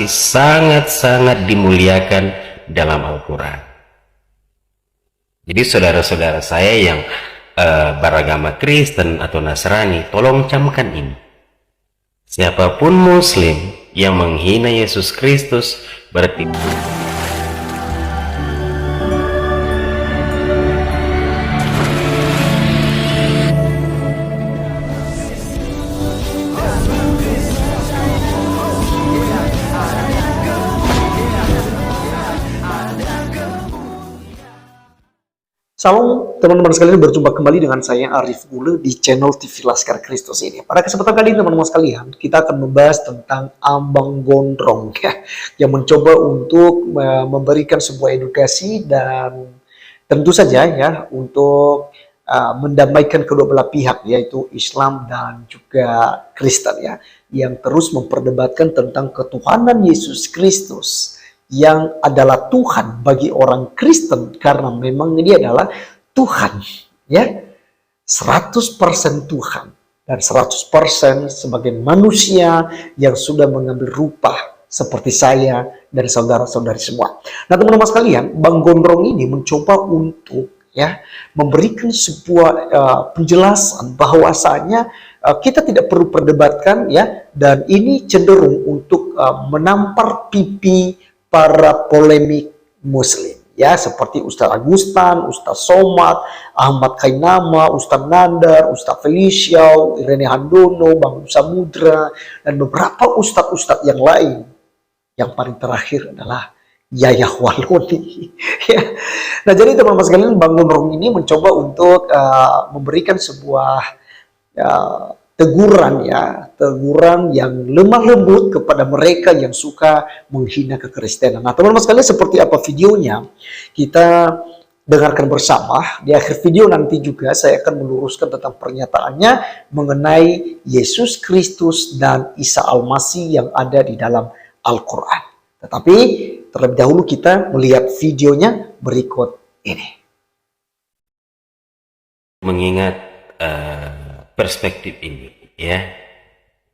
sangat-sangat dimuliakan dalam Al-Quran. Jadi saudara-saudara saya yang beragama Kristen atau Nasrani, tolong camkan ini. Siapapun Muslim yang menghina Yesus Kristus berarti Salam teman-teman sekalian, berjumpa kembali dengan saya Arif Gule di channel TV Laskar Kristus ini. Pada kesempatan kali ini teman-teman sekalian, kita akan membahas tentang ambang gondrong ya, yang mencoba untuk memberikan sebuah edukasi dan tentu saja ya untuk mendamaikan kedua belah pihak, yaitu Islam dan juga Kristen ya, yang terus memperdebatkan tentang ketuhanan Yesus Kristus yang adalah Tuhan bagi orang Kristen, karena memang dia adalah Tuhan ya, 100% Tuhan dan 100% sebagai manusia yang sudah mengambil rupa seperti saya dan saudara-saudari semua. Nah teman-teman sekalian, Bang Gondrong ini mencoba untuk ya memberikan sebuah penjelasan bahwasanya kita tidak perlu perdebatkan ya, dan ini cenderung untuk menampar pipi para polemik Muslim ya, seperti Ustaz Agustan, Ustaz Somad, Ahmad Kainama, Ustaz Nandar, Ustaz Feliciau, Irene Handono, Bang Samudra, dan beberapa ustadz-ustadz yang lain. Yang paling terakhir adalah Yayah Waloni ya. Nah jadi teman-teman sekalian, Bang Gondrong ini mencoba untuk memberikan sebuah teguran ya, teguran yang lemah lembut kepada mereka yang suka menghina kekristenan. Nah teman-teman sekalian, seperti apa videonya kita dengarkan bersama. Di akhir video nanti juga saya akan meluruskan tentang pernyataannya mengenai Yesus Kristus dan Isa Al-Masih yang ada di dalam Al-Quran. Tetapi terlebih dahulu kita melihat videonya berikut ini. Mengingat perspektif ini ya,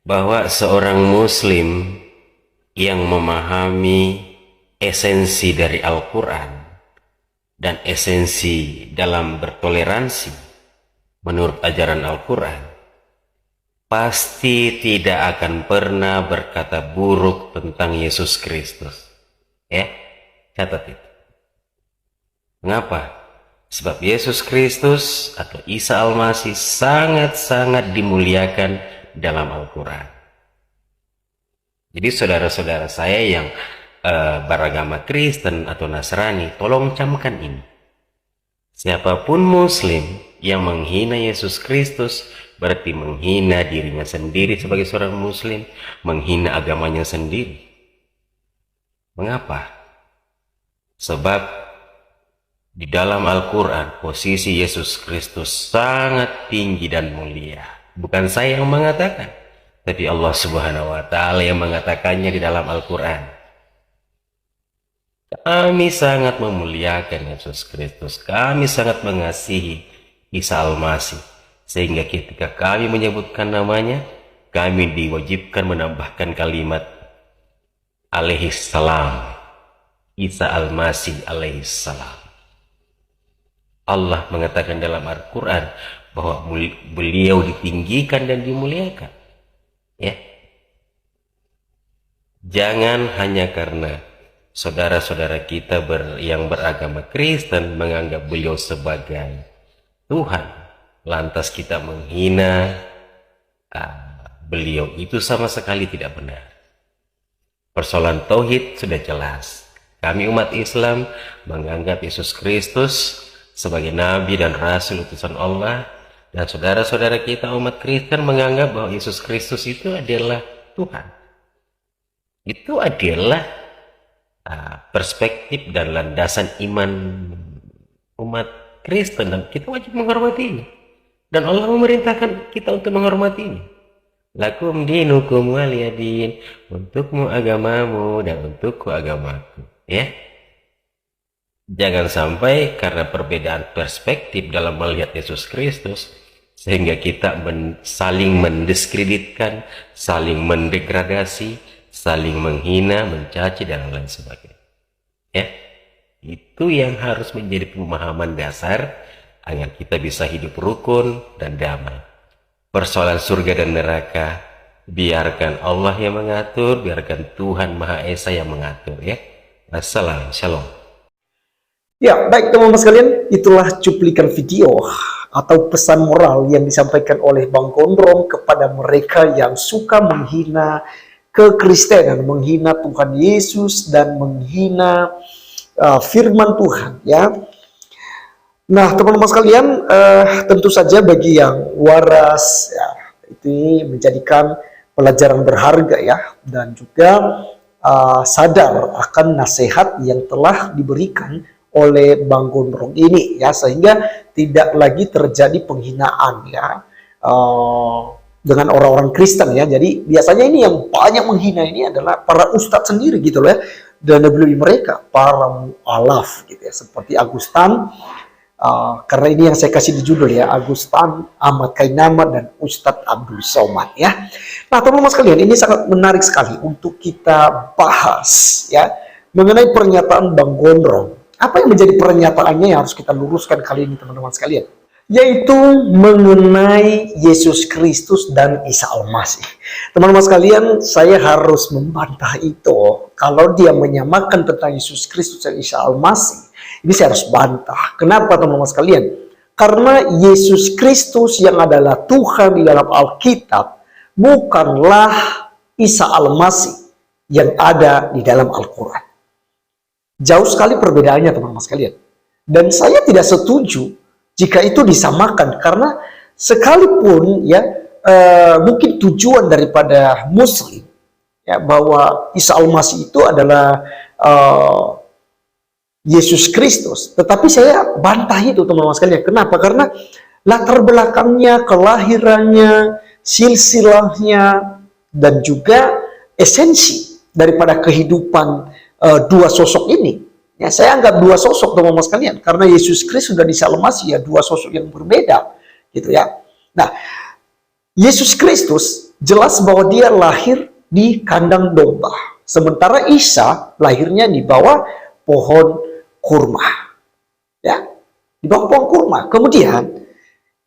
bahwa seorang Muslim yang memahami esensi dari Al-Quran dan esensi dalam bertoleransi menurut ajaran Al-Quran pasti tidak akan pernah berkata buruk tentang Yesus Kristus ya, catat itu. Mengapa? Sebab Yesus Kristus atau Isa Al-Masih sangat-sangat dimuliakan dalam Al-Quran. Jadi saudara-saudara saya yang beragama Kristen atau Nasrani, tolong camkan ini. Siapapun Muslim yang menghina Yesus Kristus berarti menghina dirinya sendiri sebagai seorang Muslim, menghina agamanya sendiri. Mengapa? Sebab di dalam Al-Quran posisi Yesus Kristus sangat tinggi dan mulia. Bukan saya yang mengatakan, tapi Allah Subhanahu wa Ta'ala yang mengatakannya di dalam Al-Quran. Kami sangat memuliakan Yesus Kristus, kami sangat mengasihi Isa Al-Masih, sehingga ketika kami menyebutkan namanya, kami diwajibkan menambahkan kalimat alaihissalam, Isa Al-Masih alaihissalam. Allah mengatakan dalam Al-Quran bahwa beliau ditinggikan dan dimuliakan ya. Jangan hanya karena saudara-saudara kita yang beragama Kristen menganggap beliau sebagai Tuhan, lantas kita menghina beliau. Itu sama sekali tidak benar. Persoalan tauhid sudah jelas. Kami umat Islam menganggap Yesus Kristus sebagai Nabi dan Rasul utusan Allah, dan saudara-saudara kita umat Kristen menganggap bahwa Yesus Kristus itu adalah Tuhan. Itu adalah perspektif dan landasan iman umat Kristen, dan kita wajib menghormati ini. Dan Allah memerintahkan kita untuk menghormati ini. Lakum dinukum waliyadin, untukmu agamamu dan untukku agamaku ya. Jangan sampai karena perbedaan perspektif dalam melihat Yesus Kristus sehingga kita saling mendiskreditkan, saling mendegradasi, saling menghina, mencaci, dan lain sebagainya. Ya, itu yang harus menjadi pemahaman dasar agar kita bisa hidup rukun dan damai. Persoalan surga dan neraka, biarkan Allah yang mengatur, biarkan Tuhan Maha Esa yang mengatur ya. Assalam, shalom. Ya, baik teman-teman sekalian, itulah cuplikan video atau pesan moral yang disampaikan oleh Bang Gondrong kepada mereka yang suka menghina kekristenan, menghina Tuhan Yesus, dan menghina firman Tuhan ya. Nah teman-teman sekalian, tentu saja bagi yang waras ya, itu menjadikan pelajaran berharga ya, dan juga sadar akan nasihat yang telah diberikan oleh Bang Gondrong ini ya, sehingga tidak lagi terjadi penghinaan ya dengan orang-orang Kristen ya. Jadi biasanya ini yang banyak menghina ini adalah para ustadz sendiri gitu loh ya, dan lebih mereka para mu'alaf gitu ya, seperti Agustan, karena ini yang saya kasih di judul ya, Agustan, Ahmad Kainama, dan Ustadz Abdul Somad ya. Nah teman-teman sekalian, ini sangat menarik sekali untuk kita bahas ya mengenai pernyataan Bang Gondrong. Apa yang menjadi pernyataannya yang harus kita luruskan kali ini teman-teman sekalian? Yaitu mengenai Yesus Kristus dan Isa Al-Masih. Teman-teman sekalian, saya harus membantah itu. Kalau dia menyamakan tentang Yesus Kristus dan Isa Al-Masih, ini saya harus bantah. Kenapa teman-teman sekalian? Karena Yesus Kristus yang adalah Tuhan di dalam Alkitab bukanlah Isa Al-Masih yang ada di dalam Al-Quran. Jauh sekali perbedaannya teman-teman sekalian. Dan saya tidak setuju jika itu disamakan, karena sekalipun ya mungkin tujuan daripada Muslim ya bahwa Isa Al-Masih itu adalah Yesus Kristus, tetapi saya bantah itu teman-teman sekalian. Kenapa? Karena latar belakangnya, kelahirannya, silsilahnya, dan juga esensi daripada kehidupan dua sosok ini. Ya, saya anggap dua sosok teman-teman sekalian, karena Yesus Kristus dan Isa Al-Masih ya dua sosok yang berbeda, gitu ya. Nah, Yesus Kristus jelas bahwa dia lahir di kandang domba, sementara Isa lahirnya di bawah pohon kurma, ya, di bawah pohon kurma. Kemudian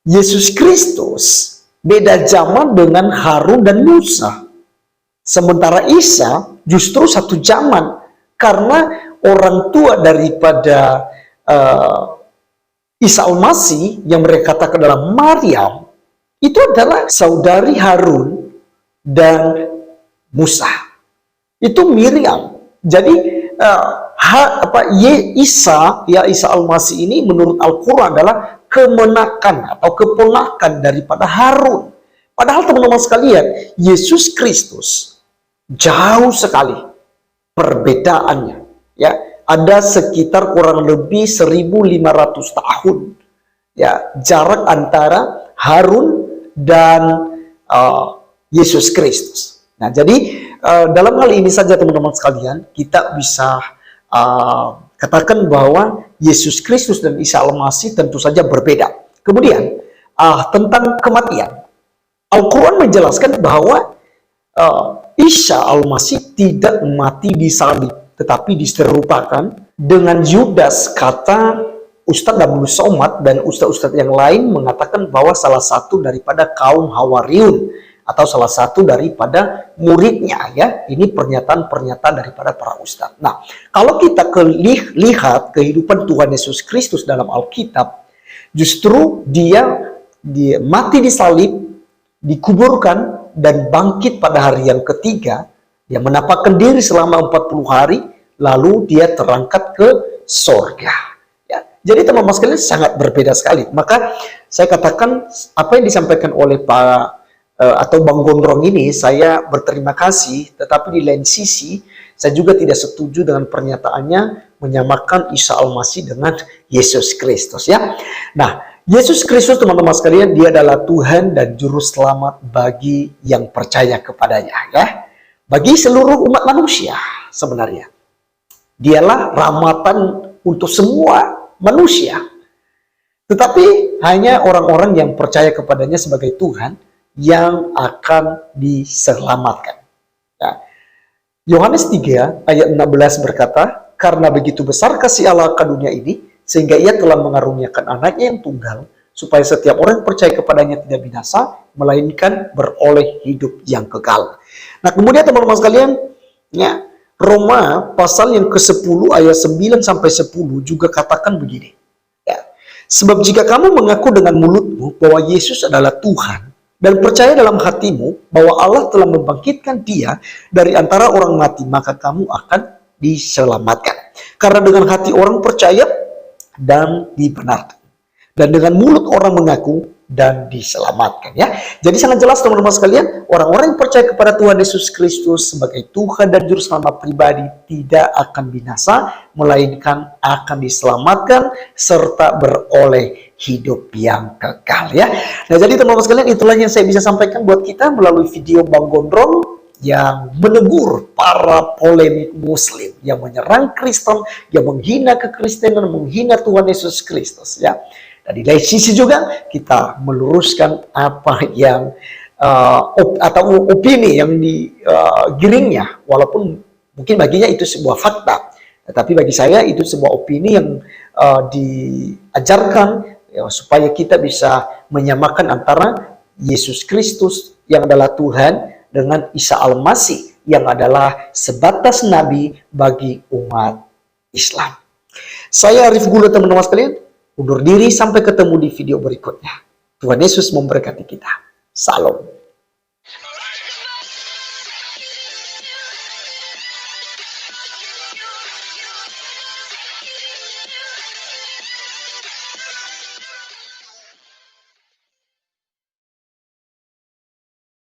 Yesus Kristus beda zaman dengan Harun dan Musa, sementara Isa justru satu zaman, karena orang tua daripada Isa Al-Masih yang mereka katakan adalah Maryam, itu adalah saudari Harun dan Musa. Itu Miriam. Jadi Isa Al-Masih ini menurut Al-Quran adalah kemenakan atau keponakan daripada Harun. Padahal teman-teman sekalian, Yesus Kristus jauh sekali perbedaannya. Ya, ada sekitar kurang lebih 1.500 tahun ya jarak antara Harun dan Yesus Kristus. Nah, jadi dalam hal ini saja teman-teman sekalian, kita bisa katakan bahwa Yesus Kristus dan Isa Al-Masih tentu saja berbeda. Kemudian tentang kematian, Al-Quran menjelaskan bahwa Isa Al-Masih tidak mati di salib, tetapi diserupakan dengan Yudas. Kata Ustadz Abdul Somad dan ustadz-ustadz yang lain mengatakan bahwa salah satu daripada kaum Hawariun atau salah satu daripada muridnya ya. Ini pernyataan-pernyataan daripada para ustadz. Nah, kalau kita lihat kehidupan Tuhan Yesus Kristus dalam Alkitab, justru dia mati di salib, dikuburkan, dan bangkit pada hari yang ketiga. Dia menampakkan diri selama 40 hari, lalu dia terangkat ke sorga. Ya, jadi teman-teman sekalian sangat berbeda sekali. Maka saya katakan apa yang disampaikan oleh Pak atau Bang Gondrong ini, saya berterima kasih. Tetapi di lain sisi, saya juga tidak setuju dengan pernyataannya menyamakan Isa Al-Masih dengan Yesus Kristus. Ya, nah Yesus Kristus teman-teman sekalian, dia adalah Tuhan dan Juru Selamat bagi yang percaya kepadanya. Ya. Bagi seluruh umat manusia sebenarnya. Dialah rahmatan untuk semua manusia. Tetapi hanya orang-orang yang percaya kepadanya sebagai Tuhan yang akan diselamatkan. Ya. Yohanes 3 ayat 16 berkata, karena begitu besar kasih Allah ke dunia ini, sehingga ia telah mengaruniakan anaknya yang tunggal, supaya setiap orang yang percaya kepadanya tidak binasa, melainkan beroleh hidup yang kekal. Nah kemudian teman-teman sekalian, ya, Roma pasal yang ke-10 ayat 9 sampai 10 juga katakan begini. Ya, sebab jika kamu mengaku dengan mulutmu bahwa Yesus adalah Tuhan, dan percaya dalam hatimu bahwa Allah telah membangkitkan dia dari antara orang mati, maka kamu akan diselamatkan. Karena dengan hati orang percaya dan dibenarkan, dan dengan mulut orang mengaku dan diselamatkan. Ya, jadi sangat jelas teman-teman sekalian, orang-orang yang percaya kepada Tuhan Yesus Kristus sebagai Tuhan dan Juru Selamat pribadi tidak akan binasa, melainkan akan diselamatkan serta beroleh hidup yang kekal. Ya, nah jadi teman-teman sekalian, itulah yang saya bisa sampaikan buat kita melalui video Bang Gondrong yang menegur para polemik Muslim yang menyerang Kristen, yang menghina kekristenan, menghina Tuhan Yesus Kristus. Ya. Dan di lain sisi juga kita meluruskan apa yang atau opini yang digiringnya, walaupun mungkin baginya itu sebuah fakta, tetapi bagi saya itu sebuah opini yang diajarkan ya, supaya kita bisa menyamakan antara Yesus Kristus yang adalah Tuhan dengan Isa Al-Masih yang adalah sebatas nabi bagi umat Islam. Saya Arif Gula, teman-teman sekalian, undur diri sampai ketemu di video berikutnya. Tuhan Yesus memberkati kita. Salam.